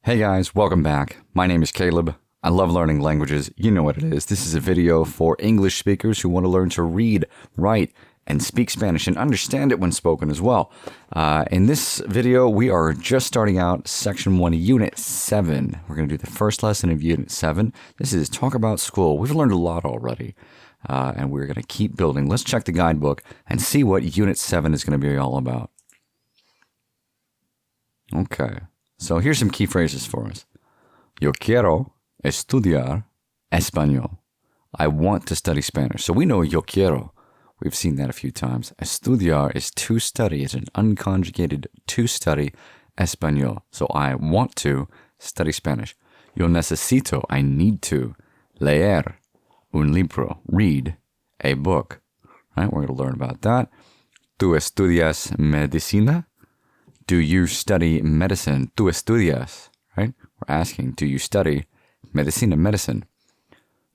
Hey guys, welcome back. My name is Caleb. I love learning languages. You know what it is. This is a video for English speakers who want to learn to read, write, and speak Spanish and understand it when spoken as well. In this video, we are just starting out Section 1, Unit 7. We're going to do the first lesson of Unit 7. This is Talk About School. We've learned a lot already, and we're going to keep building. Let's check the guidebook and see what Unit 7 is going to be all about. Okay. So here's some key phrases for us. Yo quiero estudiar español. I want to study Spanish. So we know yo quiero. We've seen that a few times. Estudiar is to study. It's an unconjugated to study español. So I want to study Spanish. Yo necesito. I need to leer un libro. Read a book. Right? We're going to learn about that. Tú estudias medicina. Do you study medicine? Tú estudias, right? We're asking, do you study medicine?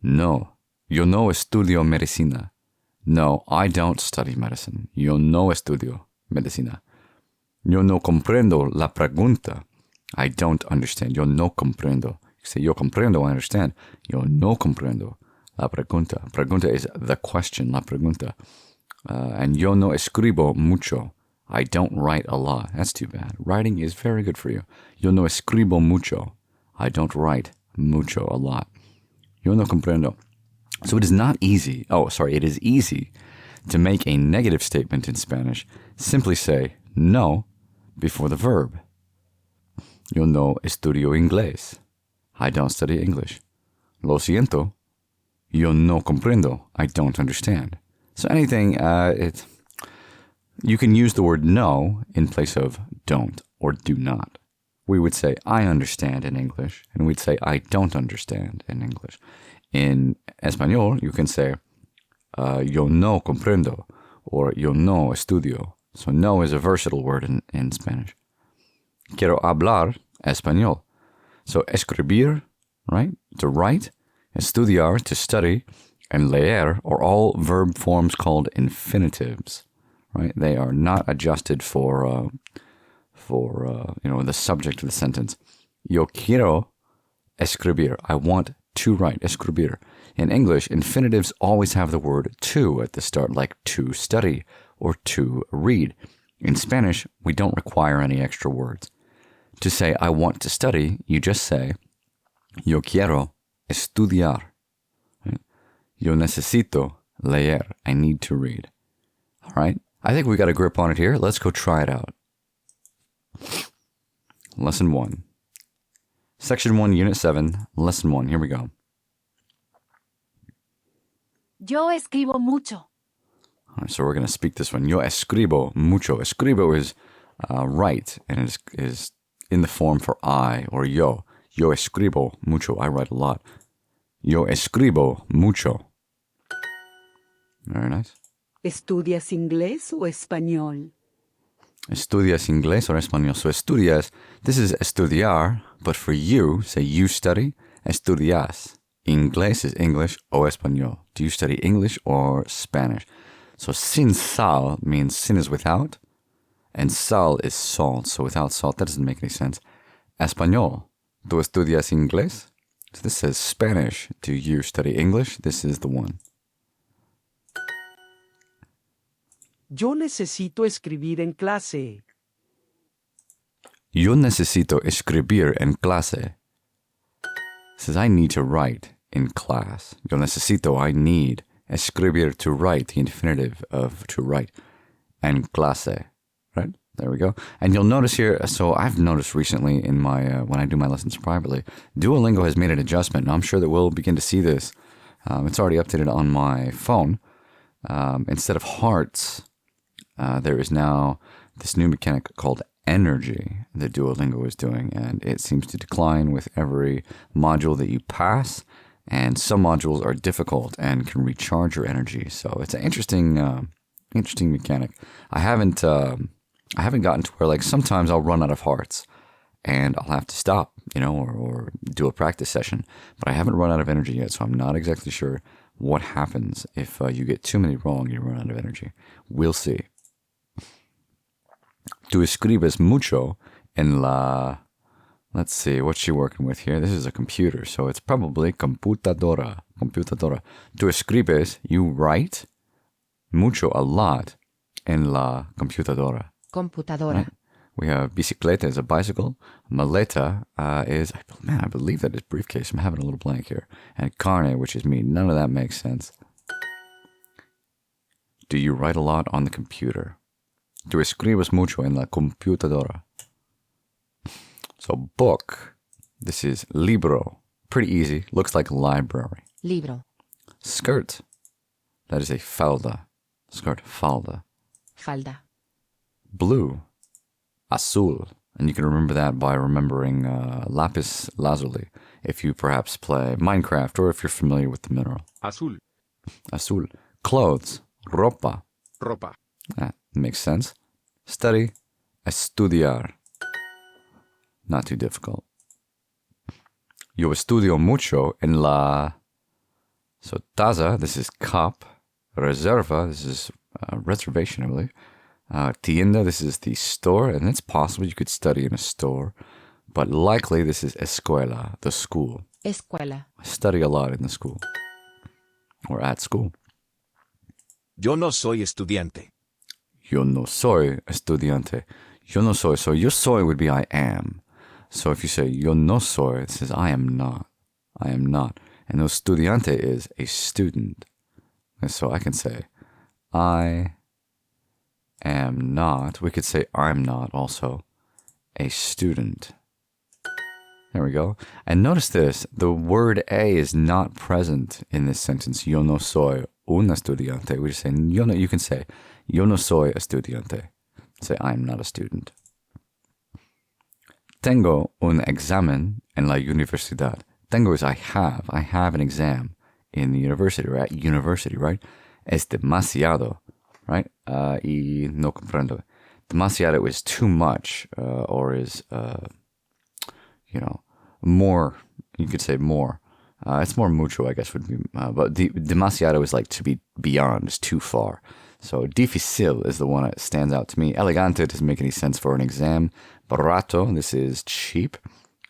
No. Yo no estudio medicina. No, I don't study medicine. Yo no estudio medicina. Yo no comprendo la pregunta. I don't understand. Yo no comprendo. You say, yo comprendo, I understand. Yo no comprendo la pregunta. Pregunta is the question, la pregunta. And yo no escribo mucho. I don't write a lot. That's too bad. Writing is very good for you. Yo no escribo mucho. I don't write mucho, a lot. Yo no comprendo. So it is not easy. It is easy to make a negative statement in Spanish. Simply say no before the verb. Yo no estudio inglés. I don't study English. Lo siento. Yo no comprendo. I don't understand. So anything, you can use the word no in place of don't or do not. We would say, I understand in English, and we'd say, I don't understand in English. In Espanol, you can say, yo no comprendo, or yo no estudio. So no is a versatile word in Spanish. Quiero hablar español. So escribir, right, to write, estudiar, to study, and leer are all verb forms called infinitives. Right? They are not adjusted for the subject of the sentence. Yo quiero escribir. I want to write. Escribir. In English, infinitives always have the word to at the start, like to study or to read. In Spanish, we don't require any extra words. To say I want to study, you just say yo quiero estudiar. Right? Yo necesito leer. I need to read. All right? I think we got a grip on it here. Let's go try it out. Lesson 1. Section 1, Unit 7, Lesson 1. Here we go. Yo escribo mucho. All right, so we're going to speak this one. Yo escribo mucho. Escribo is write, and it is in the form for I or yo. Yo escribo mucho. I write a lot. Yo escribo mucho. Very nice. ¿Estudias inglés o español? Estudias inglés or español. So estudias, this is estudiar, but for you, say you study, estudias. Inglés is English o español. Do you study English or Spanish? So sin sal means sin is without, and sal is salt. So without salt, that doesn't make any sense. Español. ¿Tú estudias inglés? So this says Spanish. Do you study English? This is the one. Yo necesito escribir en clase. Yo necesito escribir en clase. Says I need to write in class. Yo necesito, I need. Escribir, to write, the infinitive of to write. En clase. Right? There we go. And you'll notice here, so I've noticed recently in my, when I do my lessons privately, Duolingo has made an adjustment. And I'm sure that we'll begin to see this. It's already updated on my phone. Instead of hearts, there is now this new mechanic called energy that Duolingo is doing, and it seems to decline with every module that you pass, and some modules are difficult and can recharge your energy. So it's an interesting mechanic. I haven't gotten to where, like, sometimes I'll run out of hearts and I'll have to stop, or do a practice session, but I haven't run out of energy yet, so I'm not exactly sure what happens if you get too many wrong and you run out of energy. We'll see. Tú escribes mucho en la Let's see, what's she working with here? This is a computer, so it's probably computadora. Computadora. Tú escribes, you write mucho, a lot, en la computadora. Computadora. Right? We have bicicleta is a bicycle. Maleta is, I believe that is briefcase. I'm having a little blank here. And carne, which is me. None of that makes sense. Do you write a lot on the computer? Tú escribes mucho en la computadora. So book, this is libro. Pretty easy. Looks like library. Libro. Skirt, that is a falda. Skirt, falda. Falda. Blue, azul. And you can remember that by remembering lapis lazuli if you perhaps play Minecraft or if you're familiar with the mineral. Azul. Azul. Clothes, ropa. Ropa. That makes sense. Study, estudiar. Not too difficult. Yo estudio mucho en la... So taza, this is cup. Reserva, this is reservation, I believe. Tienda, this is the store, and it's possible you could study in a store, but likely this is escuela, the school. Escuela. I study a lot in the school, or at school. Yo no soy estudiante. Yo no soy estudiante. Yo no soy. So yo soy would be I am. So if you say yo no soy, it says I am not. I am not. And estudiante is a student. And so I can say I am not. We could say I'm not also a student. There we go. And notice this. The word a is not present in this sentence. Yo no soy un estudiante. We just say yo no. You can say yo no soy estudiante. Say I'm not a student. Tengo un examen en la universidad. Tengo is I have. I have an exam in the university, or at university, right? Es demasiado, right? Y no comprendo. Demasiado is too much, or is, more. You could say more. It's more mucho, I guess, would be. But demasiado is like to be beyond, is too far. So difícil is the one that stands out to me. Elegante doesn't make any sense for an exam. Barato, this is cheap.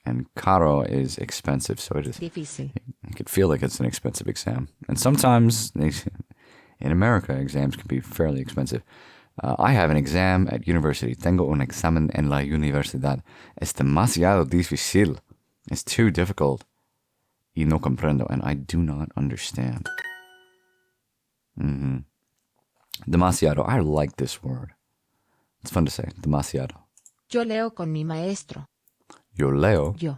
And caro is expensive. So it is. Difícil. You could feel like it's an expensive exam. And sometimes, in America, exams can be fairly expensive. I have an exam at university. Tengo un examen en la universidad. Es demasiado difícil. It's too difficult. Y no comprendo. And I do not understand. Demasiado. I like this word. It's fun to say. Demasiado. Yo leo con mi maestro. Yo leo. Yo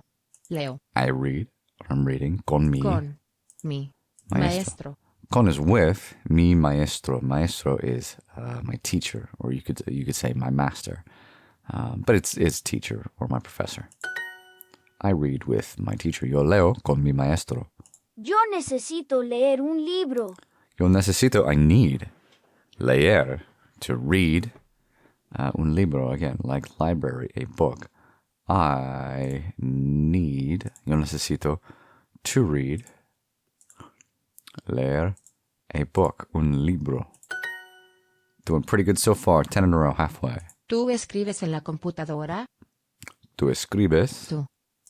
leo. I read. I'm reading. Con mi. Con mi maestro. Con is with. Mi maestro. Maestro is my teacher, or you could say my master. But it's teacher or my professor. I read with my teacher. Yo leo con mi maestro. Yo necesito leer un libro. Yo necesito, I need. Leer, to read. Un libro, again, like library, a book. I need, yo necesito to read, leer, a book, un libro. Doing pretty good so far, 10 in a row, halfway. ¿Tú escribes en la computadora? Tú escribes. Tú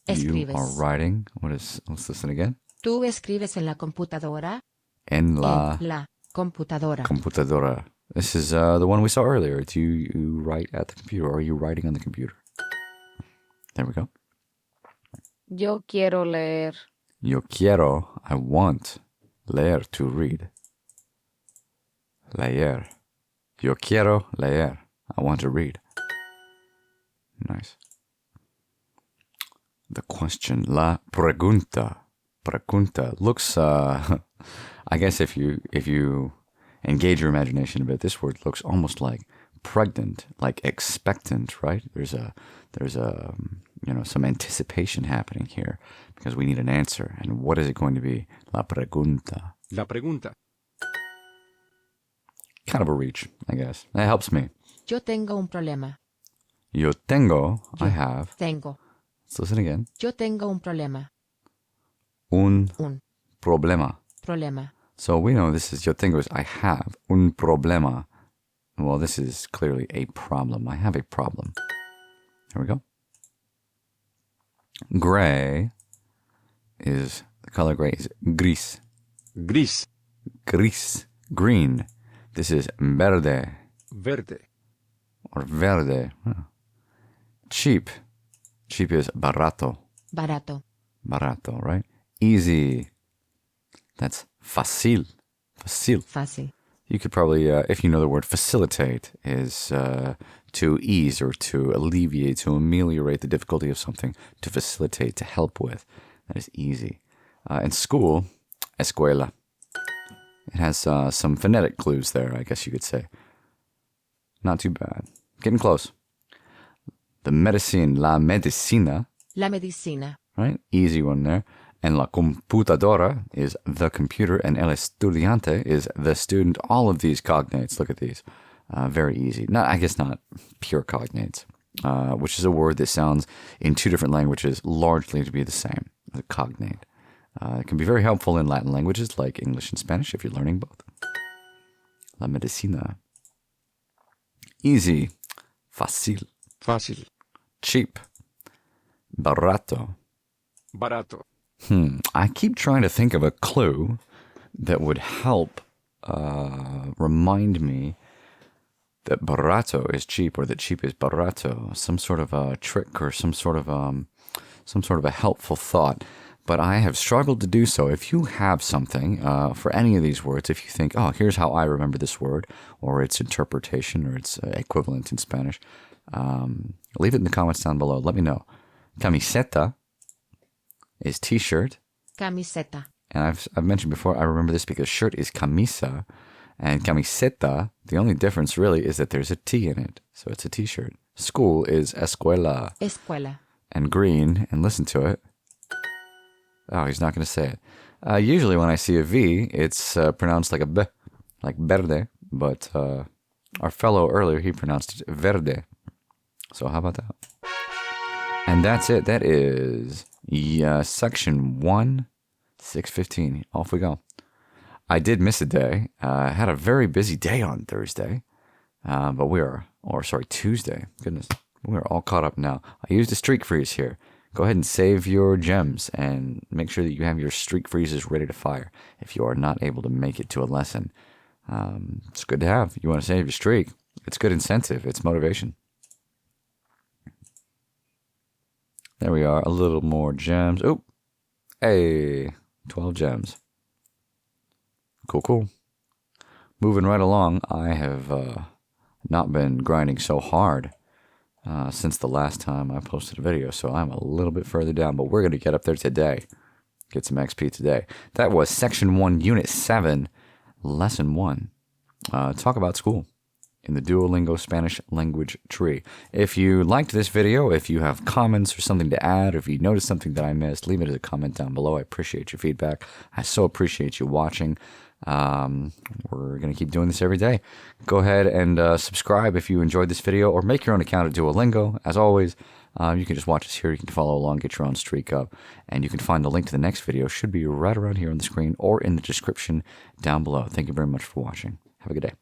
You escribes. are writing. Let's listen again. ¿Tú escribes en la computadora? En la En la computadora. computadora. This is the one we saw earlier. Do you write at the computer, or are you writing on the computer? There we go. Yo quiero leer. Yo quiero, I want. Leer, to read. Leer. Yo quiero leer. I want to read. Nice. The question, la pregunta. Pregunta looks, I guess if you engage your imagination a bit, this word looks almost like pregnant, like expectant, right? There's some anticipation happening here because we need an answer. And what is it going to be? La pregunta. La pregunta. Kind of a reach, I guess. That helps me. Yo tengo un problema. Yo tengo, I have. Tengo. Let's listen again. Yo tengo un problema. Un Un problema. problema. So we know this is yo tengo is I have un problema. Well, this is clearly a problem. I have a problem. Here we go. Gray is, the color gray is gris. Gris. Gris, green. This is verde Verde. or verde. Huh. Cheap. Cheap is barato. Barato. Barato, right? Easy. That's fácil. Fácil. Fácil. You could probably, if you know the word facilitate, is to ease or to alleviate, to ameliorate the difficulty of something, to facilitate, to help with. That is easy. In school, escuela. It has some phonetic clues there, I guess you could say. Not too bad. Getting close. The medicine, la medicina, La medicina. right? Easy one there. And la computadora is the computer, and el estudiante is the student. All of these cognates, look at these. Very easy. Not, I guess not pure cognates, which is a word that sounds in two different languages largely to be the same. The cognate. It can be very helpful in Latin languages like English and Spanish if you're learning both. La medicina. Easy. Fácil. Fácil. Cheap. Barato. Barato. I keep trying to think of a clue that would help remind me that barato is cheap or that cheap is barato. Some sort of a trick or some sort of a helpful thought. But I have struggled to do so. If you have something for any of these words, if you think, oh, here's how I remember this word, or its interpretation, or its equivalent in Spanish, leave it in the comments down below. Let me know. Camiseta is t-shirt. Camiseta. And I've mentioned before, I remember this because shirt is camisa, and camiseta, the only difference really is that there's a T in it. So it's a t-shirt. School is escuela. Escuela. And green, and listen to it. Oh, he's not going to say it. Usually when I see a V, it's pronounced like a B, like verde, but our fellow earlier, he pronounced it verde. So how about that? And that's it. That is section 1, 6:15. Off we go. I did miss a day. I had a very busy day on Thursday, but Tuesday. Goodness, we're all caught up now. I used a streak freeze here. Go ahead and save your gems and make sure that you have your streak freezes ready to fire if you are not able to make it to a lesson. It's good to have. You want to save your streak. It's good incentive. It's motivation. There we are. A little more gems. Oh, hey, 12 gems. Cool. Moving right along. I have not been grinding so hard since the last time I posted a video, so I'm a little bit further down, but we're going to get up there today. Get some XP today. That was Section 1, Unit 7, Lesson 1. Talk about school in the Duolingo Spanish language tree. If you liked this video, if you have comments or something to add, or if you noticed something that I missed, leave it as a comment down below. I appreciate your feedback. I so appreciate you watching. We're going to keep doing this every day. Go ahead and subscribe if you enjoyed this video, or make your own account at Duolingo. As always, you can just watch us here. You can follow along, get your own streak up, and you can find the link to the next video. Should be right around here on the screen or in the description down below. Thank you very much for watching. Have a good day.